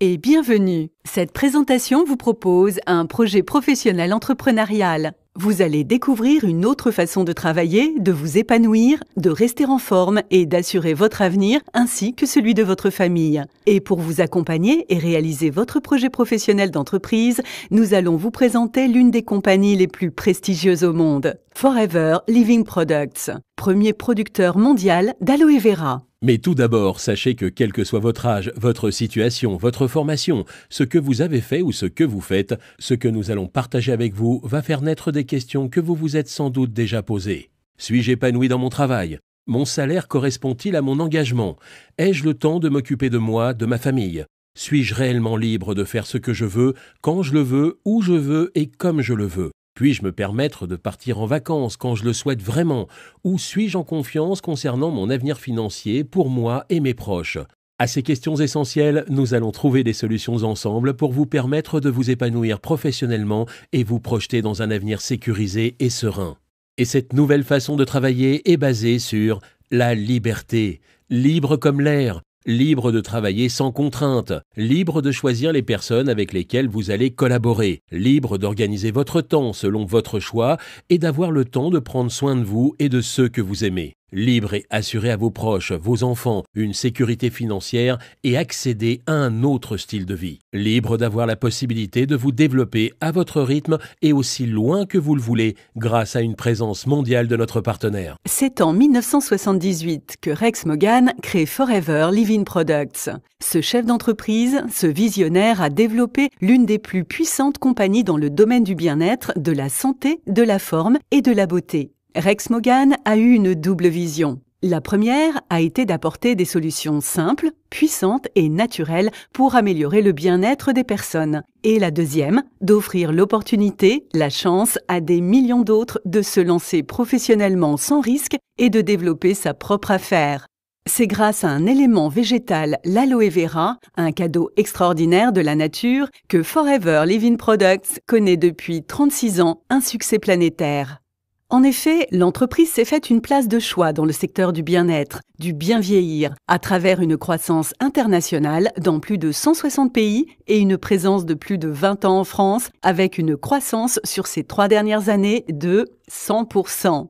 et bienvenue. Cette présentation vous propose un projet professionnel entrepreneurial. Vous allez découvrir une autre façon de travailler, de vous épanouir, de rester en forme et d'assurer votre avenir ainsi que celui de votre famille. Et pour vous accompagner et réaliser votre projet professionnel d'entreprise, nous allons vous présenter l'une des compagnies les plus prestigieuses au monde, Forever Living Products, premier producteur mondial d'aloe vera. Mais tout d'abord, sachez que quel que soit votre âge, votre situation, votre formation, ce que vous avez fait ou ce que vous faites, ce que nous allons partager avec vous va faire naître des questions que vous vous êtes sans doute déjà posées. Suis-je épanoui dans mon travail ? Mon salaire correspond-il à mon engagement ? Ai-je le temps de m'occuper de moi, de ma famille ? Suis-je réellement libre de faire ce que je veux, quand je le veux, où je veux et comme je le veux ? Puis-je me permettre de partir en vacances quand je le souhaite vraiment ? Ou suis-je en confiance concernant mon avenir financier pour moi et mes proches ? À ces questions essentielles, nous allons trouver des solutions ensemble pour vous permettre de vous épanouir professionnellement et vous projeter dans un avenir sécurisé et serein. Et cette nouvelle façon de travailler est basée sur la liberté, libre comme l'air. Libre de travailler sans contrainte, libre de choisir les personnes avec lesquelles vous allez collaborer, libre d'organiser votre temps selon votre choix et d'avoir le temps de prendre soin de vous et de ceux que vous aimez. Libre et assurer à vos proches, vos enfants, une sécurité financière et accéder à un autre style de vie. Libre d'avoir la possibilité de vous développer à votre rythme et aussi loin que vous le voulez grâce à une présence mondiale de notre partenaire. C'est en 1978 que Rex Morgan crée Forever Living Products. Ce chef d'entreprise, ce visionnaire a développé l'une des plus puissantes compagnies dans le domaine du bien-être, de la santé, de la forme et de la beauté. Rex Morgan a eu une double vision. La première a été d'apporter des solutions simples, puissantes et naturelles pour améliorer le bien-être des personnes. Et la deuxième, d'offrir l'opportunité, la chance à des millions d'autres de se lancer professionnellement sans risque et de développer sa propre affaire. C'est grâce à un élément végétal, l'aloe vera, un cadeau extraordinaire de la nature, que Forever Living Products connaît depuis 36 ans un succès planétaire. En effet, l'entreprise s'est faite une place de choix dans le secteur du bien-être, du bien vieillir, à travers une croissance internationale dans plus de 160 pays et une présence de plus de 20 ans en France, avec une croissance sur ces 3 dernières années de 100%.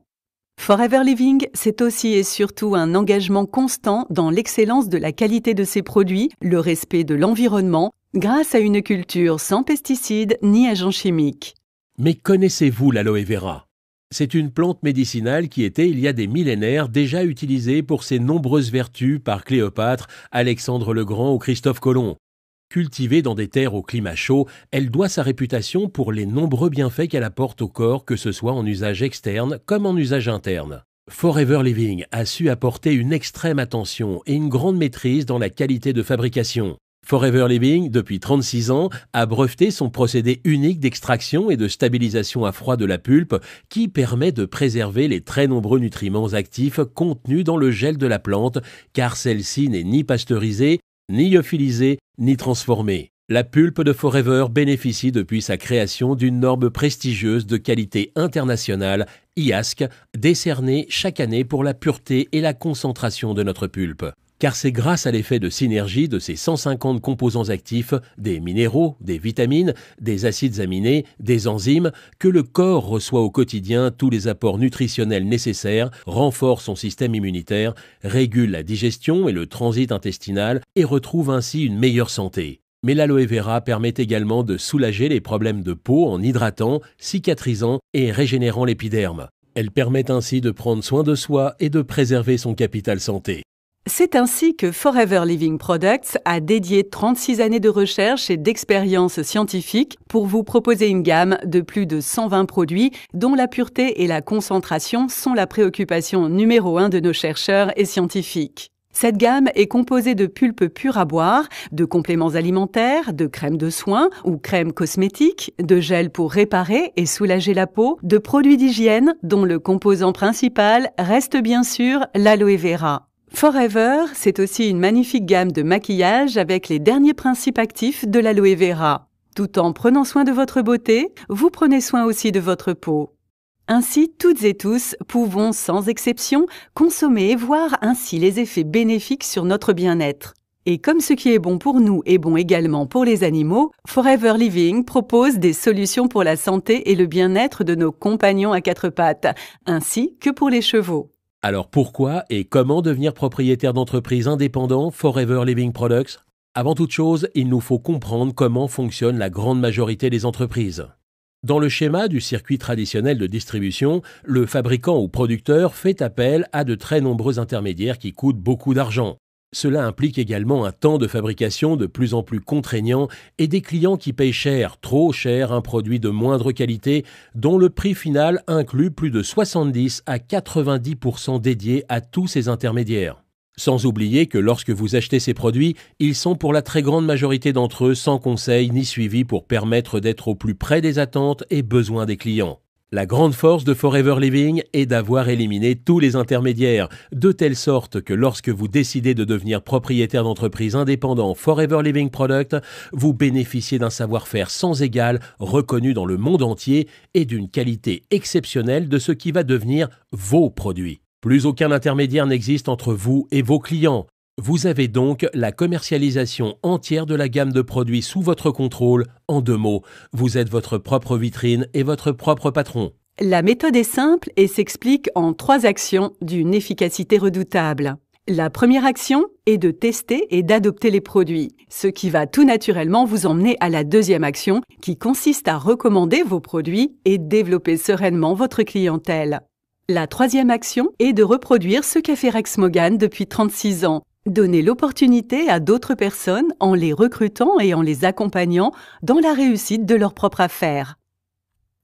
Forever Living, c'est aussi et surtout un engagement constant dans l'excellence de la qualité de ses produits, le respect de l'environnement, grâce à une culture sans pesticides ni agents chimiques. Mais connaissez-vous l'aloe vera ? C'est une plante médicinale qui était, il y a des millénaires, déjà utilisée pour ses nombreuses vertus par Cléopâtre, Alexandre le Grand ou Christophe Colomb. Cultivée dans des terres au climat chaud, elle doit sa réputation pour les nombreux bienfaits qu'elle apporte au corps, que ce soit en usage externe comme en usage interne. Forever Living a su apporter une extrême attention et une grande maîtrise dans la qualité de fabrication. Forever Living, depuis 36 ans, a breveté son procédé unique d'extraction et de stabilisation à froid de la pulpe qui permet de préserver les très nombreux nutriments actifs contenus dans le gel de la plante car celle-ci n'est ni pasteurisée, ni lyophilisée, ni transformée. La pulpe de Forever bénéficie depuis sa création d'une norme prestigieuse de qualité internationale, IASC, décernée chaque année pour la pureté et la concentration de notre pulpe. Car c'est grâce à l'effet de synergie de ces 150 composants actifs, des minéraux, des vitamines, des acides aminés, des enzymes, que le corps reçoit au quotidien tous les apports nutritionnels nécessaires, renforce son système immunitaire, régule la digestion et le transit intestinal et retrouve ainsi une meilleure santé. Mais l'aloe vera permet également de soulager les problèmes de peau en hydratant, cicatrisant et régénérant l'épiderme. Elle permet ainsi de prendre soin de soi et de préserver son capital santé. C'est ainsi que Forever Living Products a dédié 36 années de recherche et d'expérience scientifique pour vous proposer une gamme de plus de 120 produits dont la pureté et la concentration sont la préoccupation numéro 1 de nos chercheurs et scientifiques. Cette gamme est composée de pulpes pures à boire, de compléments alimentaires, de crèmes de soins ou crèmes cosmétiques, de gels pour réparer et soulager la peau, de produits d'hygiène dont le composant principal reste bien sûr l'aloe vera. Forever, c'est aussi une magnifique gamme de maquillage avec les derniers principes actifs de l'aloe vera. Tout en prenant soin de votre beauté, vous prenez soin aussi de votre peau. Ainsi, toutes et tous pouvons, sans exception, consommer et voir ainsi les effets bénéfiques sur notre bien-être. Et comme ce qui est bon pour nous est bon également pour les animaux, Forever Living propose des solutions pour la santé et le bien-être de nos compagnons à quatre pattes, ainsi que pour les chevaux. Alors pourquoi et comment devenir propriétaire d'entreprise indépendant Forever Living Products ? Avant toute chose, il nous faut comprendre comment fonctionne la grande majorité des entreprises. Dans le schéma du circuit traditionnel de distribution, le fabricant ou producteur fait appel à de très nombreux intermédiaires qui coûtent beaucoup d'argent. Cela implique également un temps de fabrication de plus en plus contraignant et des clients qui payent cher, trop cher, un produit de moindre qualité dont le prix final inclut plus de 70 à 90% dédiés à tous ces intermédiaires. Sans oublier que lorsque vous achetez ces produits, ils sont pour la très grande majorité d'entre eux sans conseil ni suivi pour permettre d'être au plus près des attentes et besoins des clients. La grande force de Forever Living est d'avoir éliminé tous les intermédiaires, de telle sorte que lorsque vous décidez de devenir propriétaire d'entreprise indépendant Forever Living Product, vous bénéficiez d'un savoir-faire sans égal, reconnu dans le monde entier et d'une qualité exceptionnelle de ce qui va devenir vos produits. Plus aucun intermédiaire n'existe entre vous et vos clients. Vous avez donc la commercialisation entière de la gamme de produits sous votre contrôle. En 2 mots, vous êtes votre propre vitrine et votre propre patron. La méthode est simple et s'explique en 3 actions d'une efficacité redoutable. La première action est de tester et d'adopter les produits, ce qui va tout naturellement vous emmener à la deuxième action qui consiste à recommander vos produits et développer sereinement votre clientèle. La troisième action est de reproduire ce qu'a fait Rex Mogán depuis 36 ans. Donner l'opportunité à d'autres personnes en les recrutant et en les accompagnant dans la réussite de leur propre affaire.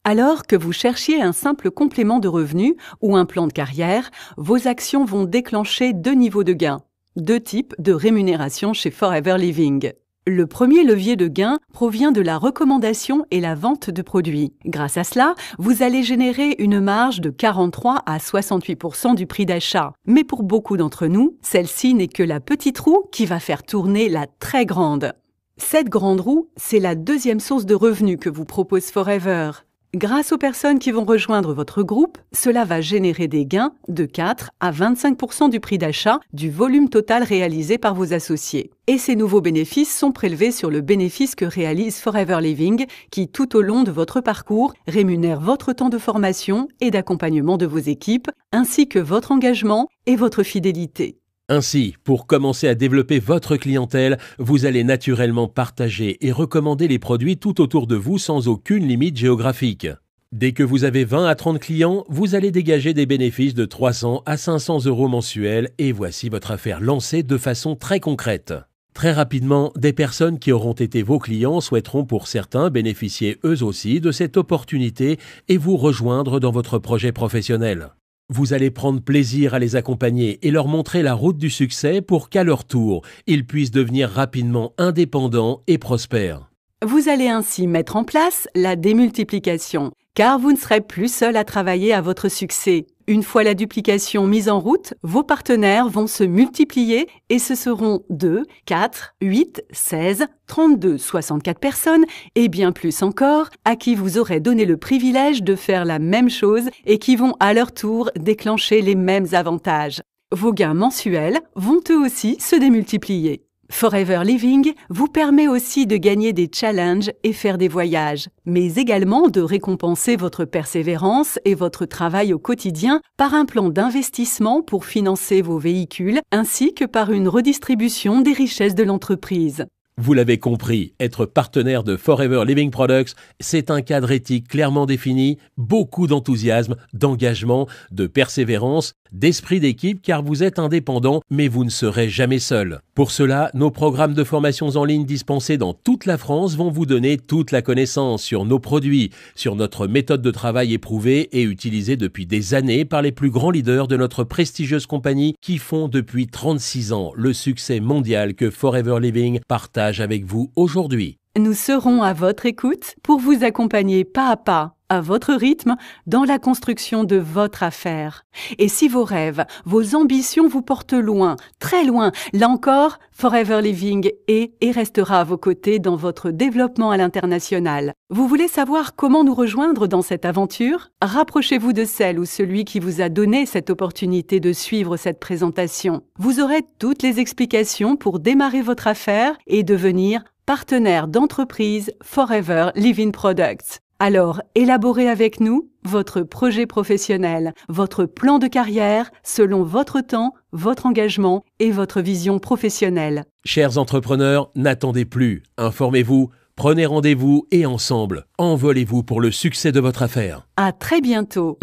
Alors que vous cherchiez un simple complément de revenus ou un plan de carrière, vos actions vont déclencher 2 niveaux de gains, 2 types de rémunération chez Forever Living. Le premier levier de gain provient de la recommandation et la vente de produits. Grâce à cela, vous allez générer une marge de 43 à 68% du prix d'achat. Mais pour beaucoup d'entre nous, celle-ci n'est que la petite roue qui va faire tourner la très grande. Cette grande roue, c'est la deuxième source de revenus que vous propose Forever. Grâce aux personnes qui vont rejoindre votre groupe, cela va générer des gains de 4 à 25% du prix d'achat du volume total réalisé par vos associés. Et ces nouveaux bénéfices sont prélevés sur le bénéfice que réalise Forever Living, qui tout au long de votre parcours rémunère votre temps de formation et d'accompagnement de vos équipes, ainsi que votre engagement et votre fidélité. Ainsi, pour commencer à développer votre clientèle, vous allez naturellement partager et recommander les produits tout autour de vous sans aucune limite géographique. Dès que vous avez 20 à 30 clients, vous allez dégager des bénéfices de 300 à 500 € mensuels et voici votre affaire lancée de façon très concrète. Très rapidement, des personnes qui auront été vos clients souhaiteront pour certains bénéficier eux aussi de cette opportunité et vous rejoindre dans votre projet professionnel. Vous allez prendre plaisir à les accompagner et leur montrer la route du succès pour qu'à leur tour, ils puissent devenir rapidement indépendants et prospères. Vous allez ainsi mettre en place la démultiplication, car vous ne serez plus seul à travailler à votre succès. Une fois la duplication mise en route, vos partenaires vont se multiplier et ce seront 2, 4, 8, 16, 32, 64 personnes et bien plus encore à qui vous aurez donné le privilège de faire la même chose et qui vont à leur tour déclencher les mêmes avantages. Vos gains mensuels vont eux aussi se démultiplier. Forever Living vous permet aussi de gagner des challenges et faire des voyages, mais également de récompenser votre persévérance et votre travail au quotidien par un plan d'investissement pour financer vos véhicules ainsi que par une redistribution des richesses de l'entreprise. Vous l'avez compris, être partenaire de Forever Living Products, c'est un cadre éthique clairement défini, beaucoup d'enthousiasme, d'engagement, de persévérance, d'esprit d'équipe car vous êtes indépendant mais vous ne serez jamais seul. Pour cela, nos programmes de formations en ligne dispensés dans toute la France vont vous donner toute la connaissance sur nos produits, sur notre méthode de travail éprouvée et utilisée depuis des années par les plus grands leaders de notre prestigieuse compagnie qui font depuis 36 ans le succès mondial que Forever Living partage avec vous aujourd'hui. Nous serons à votre écoute pour vous accompagner pas à pas à votre rythme, dans la construction de votre affaire. Et si vos rêves, vos ambitions vous portent loin, très loin, là encore, Forever Living est et restera à vos côtés dans votre développement à l'international. Vous voulez savoir comment nous rejoindre dans cette aventure? Rapprochez-vous de celle ou celui qui vous a donné cette opportunité de suivre cette présentation. Vous aurez toutes les explications pour démarrer votre affaire et devenir partenaire d'entreprise Forever Living Products. Alors, élaborez avec nous votre projet professionnel, votre plan de carrière selon votre temps, votre engagement et votre vision professionnelle. Chers entrepreneurs, n'attendez plus. Informez-vous, prenez rendez-vous et ensemble, envolez-vous pour le succès de votre affaire. À très bientôt.